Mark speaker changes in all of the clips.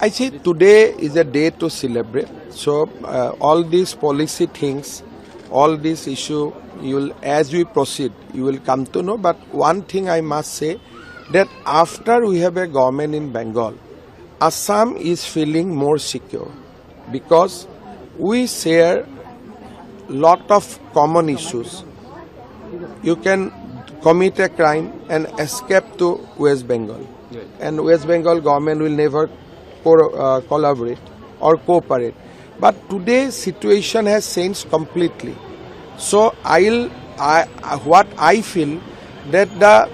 Speaker 1: I see today is a day to celebrate. So all these policy things, all this issue, as we proceed, you will come to know. But one thing I must say, that after we have a government in Bengal, Assam is feeling more secure because we share lot of common issues. You can commit a crime and escape to West Bengal, and West Bengal government will never collaborate or cooperate. But today's situation has changed completely. So what I feel that the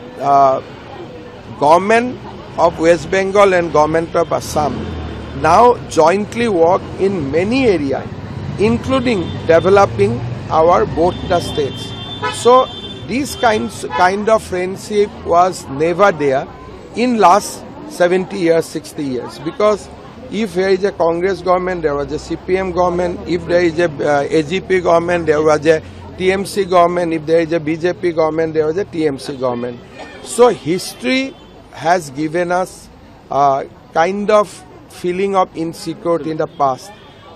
Speaker 1: government of West Bengal and government of Assam now jointly work in many areas, including developing our both the states. So this kind of friendship was never there in last 70 years, 60 years. Because if there is a Congress government, there was a CPM government. If there is a AGP government, there was a TMC government. If there is a BJP government, there was a TMC government. So history has given us a kind of feeling of insecurity in the past.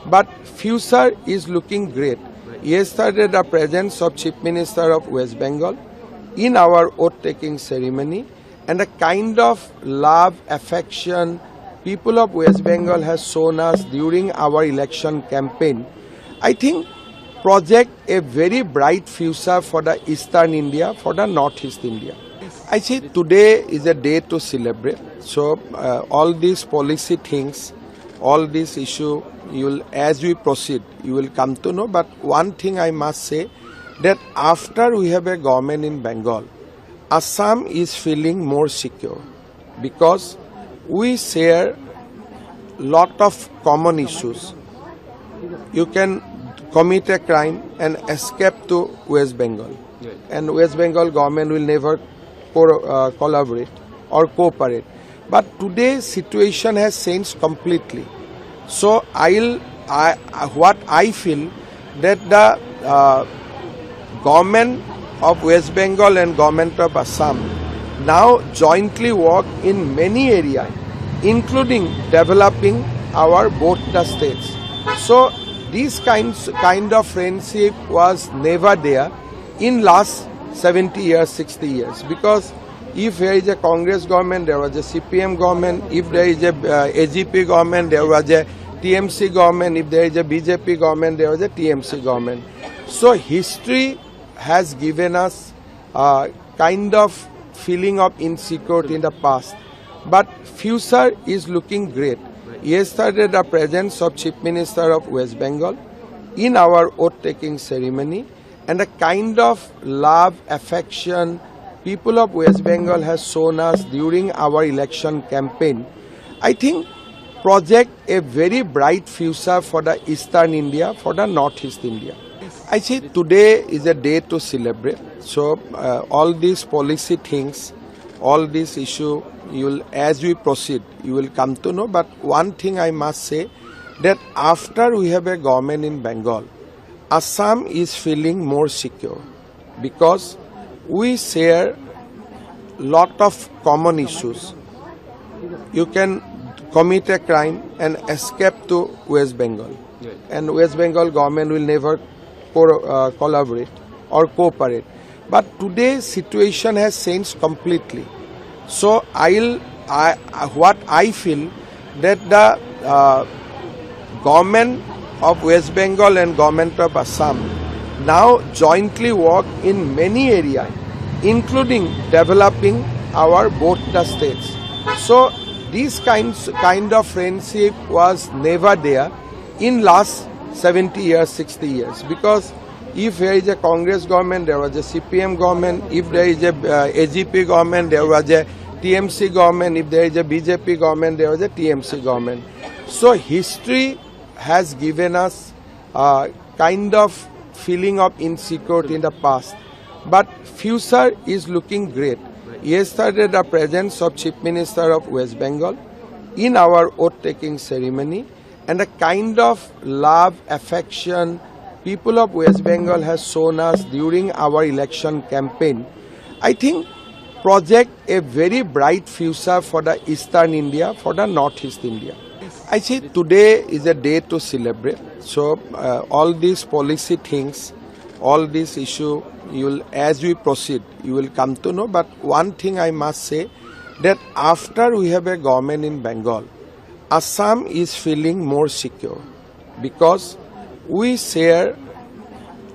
Speaker 1: But future is looking great. Yesterday, the presence of Chief Minister of West Bengal in our oath-taking ceremony, and the kind of love, affection people of West Bengal has shown us during our election campaign, I think project a very bright future for the Eastern India, for the Northeast India. I see today is a day to celebrate. So all these policy things, all this issue, as we proceed, you will come to know. But one thing I must say, that after we have a government in Bengal, Assam is feeling more secure because we share lot of common issues. You can commit a crime and escape to West Bengal, and West Bengal government will never collaborate or cooperate. But today's situation has changed completely. So what I feel that the government of West Bengal and government of Assam now jointly work in many areas, including developing our both the states. So this kind of friendship was never there in last 70 years, 60 years. Because if there is a Congress government, there was a CPM government. If there is a AGP government, there was a TMC government. If there is a BJP government, there was a TMC government. So history has given us a kind of feeling of insecurity in the past. But future is looking great. Yesterday, the presence of Chief Minister of West Bengal in our oath-taking ceremony, and the kind of love, affection people of West Bengal has shown us during our election campaign, I think project a very bright future for the Eastern India, for the Northeast India. I see today is a day to celebrate. So all these policy things, all this issue, as we proceed, you will come to know. But one thing I must say, that after we have a government in Bengal, Assam is feeling more secure because we share lot of common issues. You can commit a crime and escape to West Bengal, and West Bengal government will never collaborate or cooperate. But today's situation has changed completely. So what I feel that the government of West Bengal and government of Assam now jointly work in many areas, including developing our both the states. So this kind of friendship was never there in last 70 years, 60 years. Because if there is a Congress government, there was a CPM government. If there is a AGP government, there was a TMC government. If there is a BJP government, there was a TMC government. So history has given us a kind of feeling of insecurity in the past. But future is looking great. Yesterday, the presence of Chief Minister of West Bengal in our oath-taking ceremony, and the kind of love, affection people of West Bengal has shown us during our election campaign, I think project a very bright future for the Eastern India, for the Northeast India. I say today is a day to celebrate. So all these policy things, all this issue, as we proceed, you will come to know. But one thing I must say, that after we have a government in Bengal, Assam is feeling more secure because we share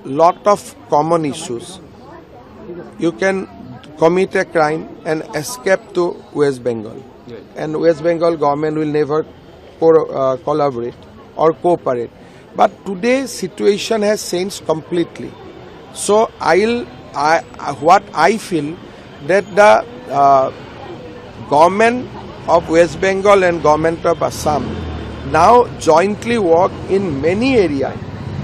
Speaker 1: lot of common issues. You can commit a crime and escape to West Bengal, and West Bengal government will never collaborate or cooperate. But today's situation has changed completely. So what I feel that the government of West Bengal and government of Assam now jointly work in many areas,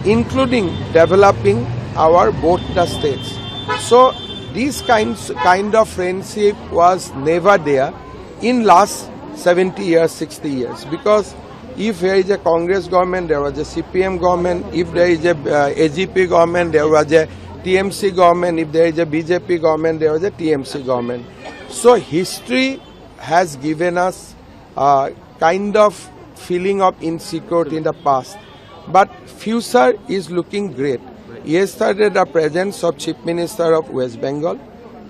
Speaker 1: including developing our both the states. So this kind of friendship was never there in last 70 years, 60 years. Because if there is a Congress government, there was a CPM government. If there is a AGP government, there was a TMC government. If there is a BJP government, there was a TMC government. So history has given us a kind of feeling of insecurity in the past. But future is looking great. Yesterday, the presence of Chief Minister of West Bengal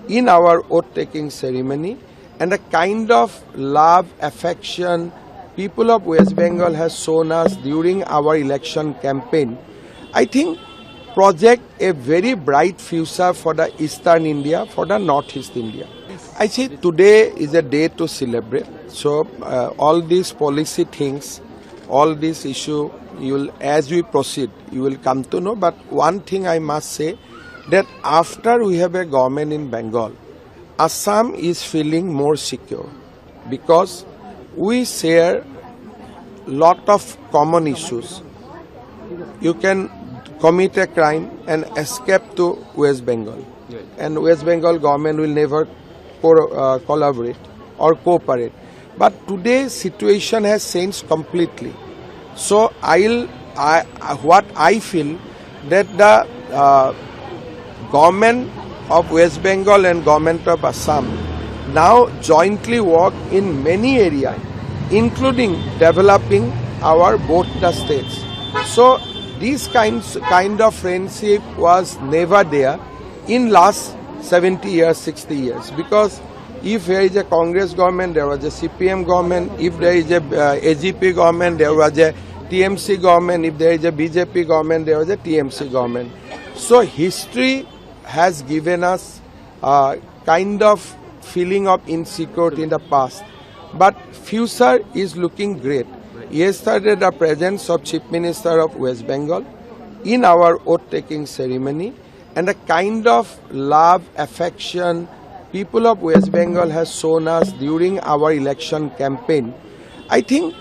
Speaker 1: in our oath-taking ceremony, and the kind of love, affection people of West Bengal has shown us during our election campaign, I think project a very bright future for the Eastern India, for the Northeast India. I say today is a day to celebrate. So all these policy things, all this issue, as we proceed, you will come to know. But one thing I must say, that after we have a government in Bengal, Assam is feeling more secure because we share lot of common issues. You can commit a crime and escape to West Bengal, and West Bengal government will never collaborate or cooperate. But today's situation has changed completely. So what I feel that the government of West Bengal and government of Assam now jointly work in many areas, including developing our both the states. So this kind of friendship was never there in last 70 years, 60 years. Because if there is a Congress government, there was a CPM government. If there is a AGP government, there was a TMC government. If there is a BJP government, there was a TMC government. So history has given us a kind of feeling of insecurity in the past. But future is looking great. Yesterday, the presence of Chief Minister of West Bengal in our oath-taking ceremony, and the kind of love, affection people of West Bengal has shown us during our election campaign, I think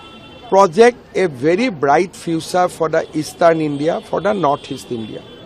Speaker 1: project a very bright future for the Eastern India, for the Northeast India.